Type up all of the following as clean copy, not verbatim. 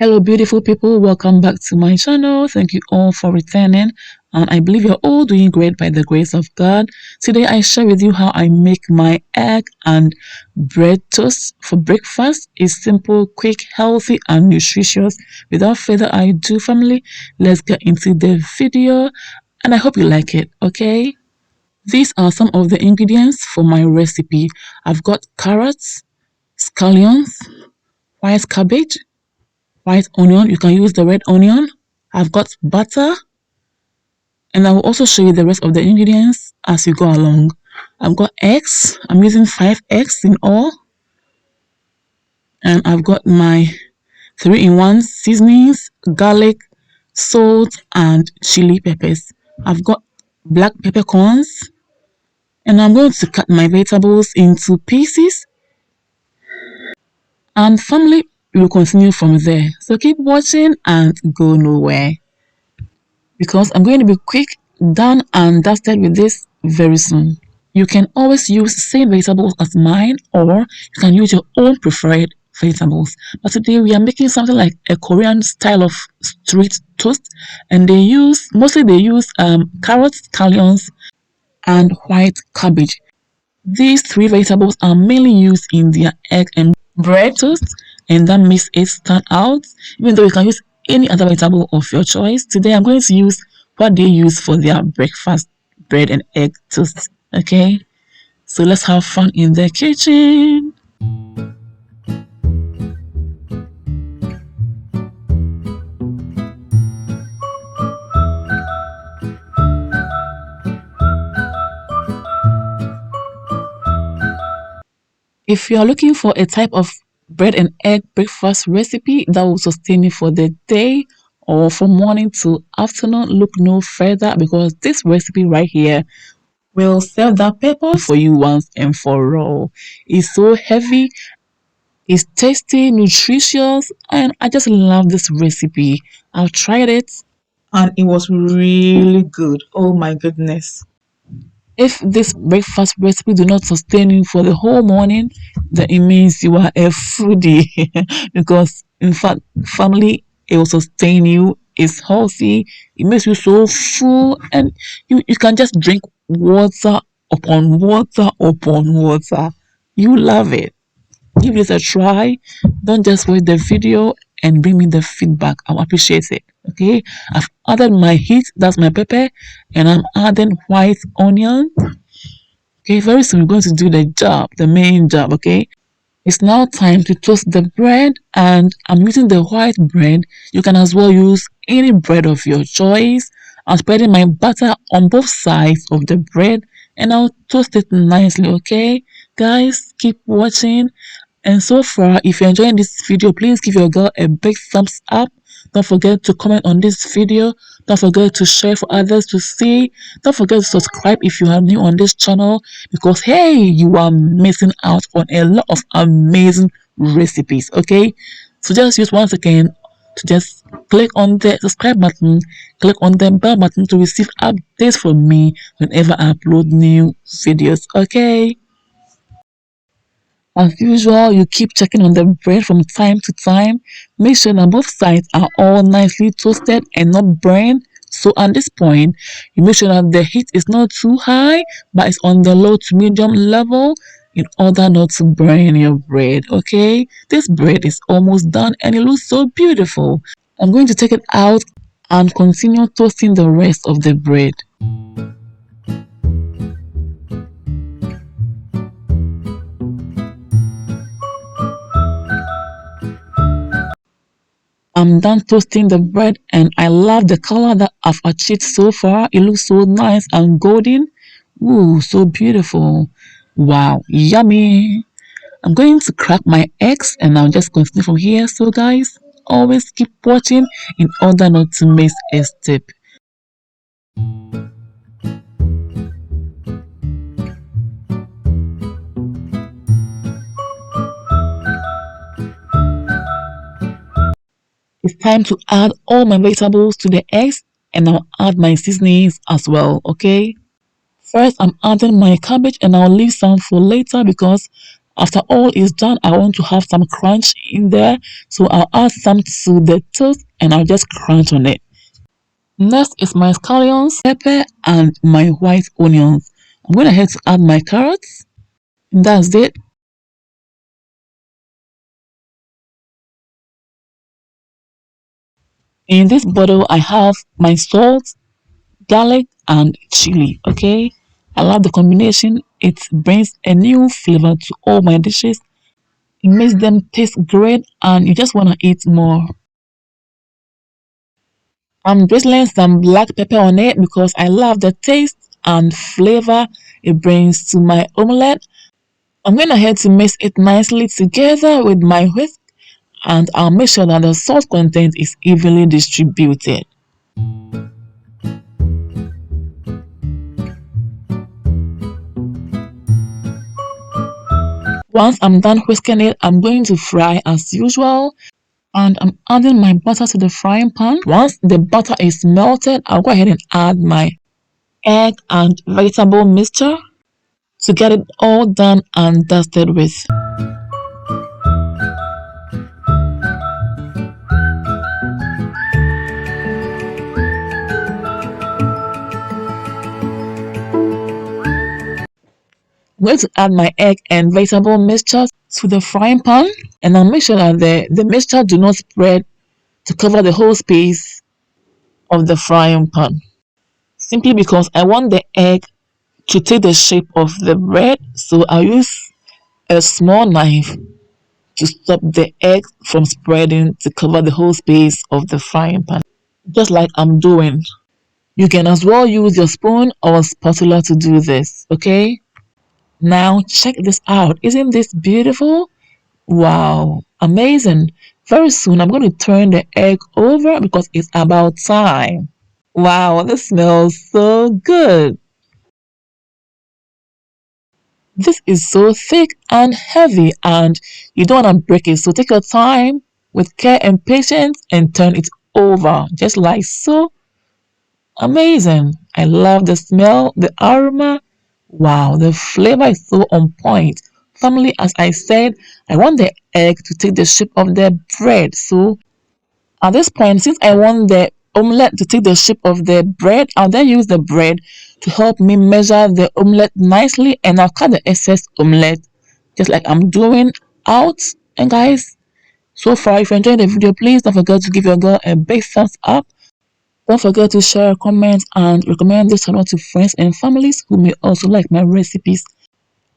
Hello, beautiful people. Welcome back to my channel. Thank you all for returning. And I believe you're all doing great by the grace of God. Today, I share with you how I make my egg and bread toast for breakfast. It's simple, quick, healthy, and nutritious. Without further ado, family, let's get into the video. And I hope you like it, okay? These are some of the ingredients for my recipe. I've got carrots, scallions, white cabbage, white onion. You can use the red onion. I've got butter, and I will also show you the rest of the ingredients as you go along. I've got eggs. I'm using 5 eggs in all, and I've got my 3-in-1 seasonings, garlic, salt, and chili peppers. I've got black peppercorns, and I'm going to cut my vegetables into pieces. And family, we will continue from there. So keep watching and go nowhere, because I'm going to be quick, done and dusted with this very soon. You can always use same vegetables as mine, or you can use your own preferred vegetables. But today we are making something like a Korean style of street toast, and mostly they use carrots, scallions, and white cabbage. These 3 vegetables are mainly used in their egg and bread toast, and that makes it stand out, even though you can use any other vegetable of your choice. Today I'm going to use what they use for their breakfast bread and egg toast. Okay, so let's have fun in the kitchen. If you are looking for a type of bread and egg breakfast recipe that will sustain you for the day or from morning to afternoon, look no further, because this recipe right here will serve that purpose for you once and for all. It's so heavy, it's tasty, nutritious, and I just love this recipe. I've tried it and it was really good. Oh my goodness. If this breakfast recipe do not sustain you for the whole morning, then it means you are a foodie. Because in fact, family, it will sustain you. It's healthy. It makes you so full, and you can just drink water upon water upon water. You love it. Give this a try. Don't just watch the video and bring me the feedback. I'll appreciate it. Okay, I've added my heat, that's my pepper, and I'm adding white onion. Okay, very soon we're going to do the job, the main job. Okay, it's now time to toast the bread, and I'm using the white bread. You can as well use any bread of your choice. I'm spreading my butter on both sides of the bread, and I'll toast it nicely. Okay, guys, keep watching. And so far, if you're enjoying this video, please give your girl a big thumbs up. Don't forget to comment on this video. Don't forget to share for others to see. Don't forget to subscribe if you are new on this channel, because hey, you are missing out on a lot of amazing recipes. Okay, so just use once again to just click on the subscribe button, click on the bell button to receive updates from me whenever I upload new videos. Okay, as usual, you keep checking on the bread from time to time. Make sure that both sides are all nicely toasted and not burned. So at this point, you make sure that the heat is not too high, but it's on the low to medium level, in order not to burn your bread. Okay, this bread is almost done and it looks so beautiful. I'm going to take it out and continue toasting the rest of the bread. I'm done toasting the bread, and I love the color that I've achieved so far. It looks so nice and golden. Ooh, so beautiful. Wow, yummy. I'm going to crack my eggs, and I'll just continue from here. So guys, always keep watching in order not to miss a step. It's time to add all my vegetables to the eggs, and I'll add my seasonings as well. Okay, first I'm adding my cabbage, and I'll leave some for later because After all is done, I want to have some crunch in there. So I'll add some to the toast and I'll just crunch on it. Next is my scallions, pepper, and my white onions. I'm going ahead to add my carrots. And that's it. In this bottle, I have my salt, garlic, and chili. Okay, I love the combination. It brings a new flavor to all my dishes. It makes them taste great, and you just want to eat more. I'm drizzling some black pepper on it because I love the taste and flavor it brings to my omelette. I'm going ahead to mix it nicely together with my whisk, and I'll make sure that the salt content is evenly distributed. Once I'm done whisking it, I'm going to fry as usual, and I'm adding my butter to the frying pan. Once the butter is melted, I'll go ahead and add my egg and vegetable mixture to get it all done and dusted with. I'm going to add my egg and vegetable mixture to the frying pan, and I'll make sure that the mixture do not spread to cover the whole space of the frying pan. Simply because I want the egg to take the shape of the bread, so I'll use a small knife to stop the egg from spreading to cover the whole space of the frying pan, just like I'm doing. You can as well use your spoon or spatula to do this, okay? Now check this out. Isn't this beautiful? Wow, amazing. Very soon I'm going to turn the egg over because it's about time. Wow, this smells so good. This is so thick and heavy and you don't want to break it. So take your time with care and patience and turn it over just like so. Amazing. I love the smell, the aroma. Wow, the flavor is so on point. Family, as I said, I want the egg to take the shape of the bread. So at this point, since I want the omelette to take the shape of the bread, I'll then use the bread to help me measure the omelette nicely, and I'll cut the excess omelette just like I'm doing out. And guys, so far, if you enjoyed the video, please don't forget to give your girl a big thumbs up. Don't forget to share, comment, and recommend this channel to friends and families who may also like my recipes.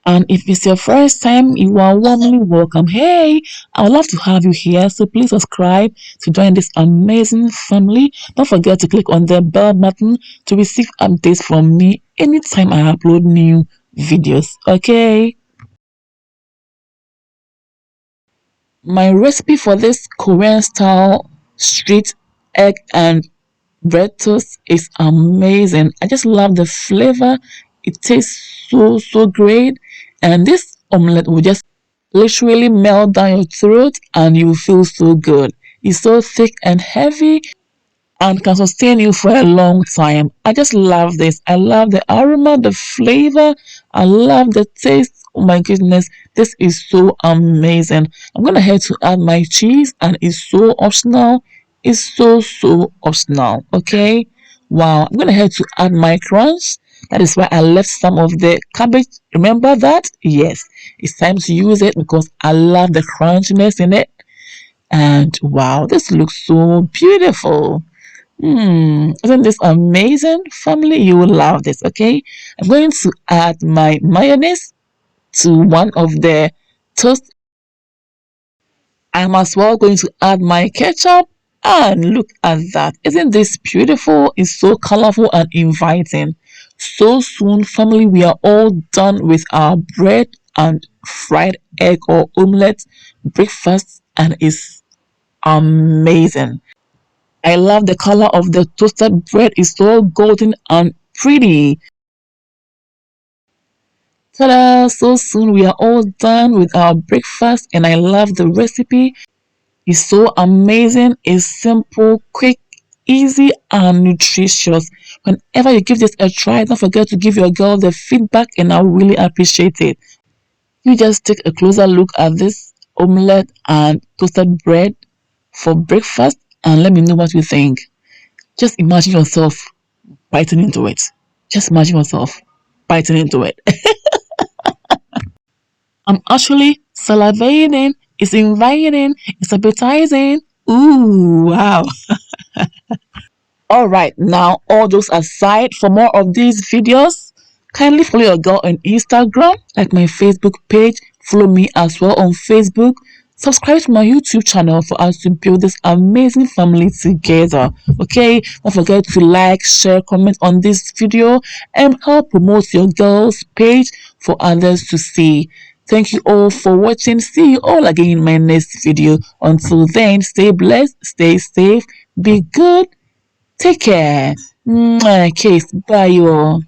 And if it's your first time, you are warmly welcome. Hey, I would love to have you here. So please subscribe to join this amazing family. Don't forget to click on the bell button to receive updates from me anytime I upload new videos. Okay. My recipe for this Korean style street egg and bread toast is amazing. I just love the flavor. It tastes so great, and this omelette will just literally melt down your throat and you feel so good. It's so thick and heavy and can sustain you for a long time. I just love this. I love the aroma, the flavor. I love the taste. Oh my goodness, this is so amazing. I'm gonna head to add my cheese, and it's so optional. It's so optional. Okay. Wow. I'm gonna head to add my crunch. That is why I left some of the cabbage. Remember that? Yes. It's time to use it because I love the crunchiness in it. And wow, this looks so beautiful. Isn't this amazing? Family, you will love this, okay? I'm going to add my mayonnaise to one of the toast. I'm as well going to add my ketchup. And look at that. Isn't this beautiful? It's so colorful and inviting. So soon, family, we are all done with our bread and fried egg or omelette breakfast, and it's amazing. I love the color of the toasted bread. It's so golden and pretty. Ta-da! So soon we are all done with our breakfast, and I love the recipe. It's so amazing. It's simple, quick, easy, and nutritious. Whenever you give this a try, don't forget to give your girl the feedback, and I'll really appreciate it. You just take a closer look at this omelette and toasted bread for breakfast and let me know what you think. Just imagine yourself biting into it. Just imagine yourself biting into it. I'm actually salivating. It's inviting. It's appetizing. Ooh, wow. Alright, now all those aside, for more of these videos, kindly follow your girl on Instagram, like my Facebook page, follow me as well on Facebook, subscribe to my YouTube channel for us to build this amazing family together. Okay, don't forget to like, share, comment on this video and help promote your girl's page for others to see. Thank you all for watching. See you all again in my next video. Until then, stay blessed, stay safe, be good. Take care. Mwah, kiss. Bye, you all.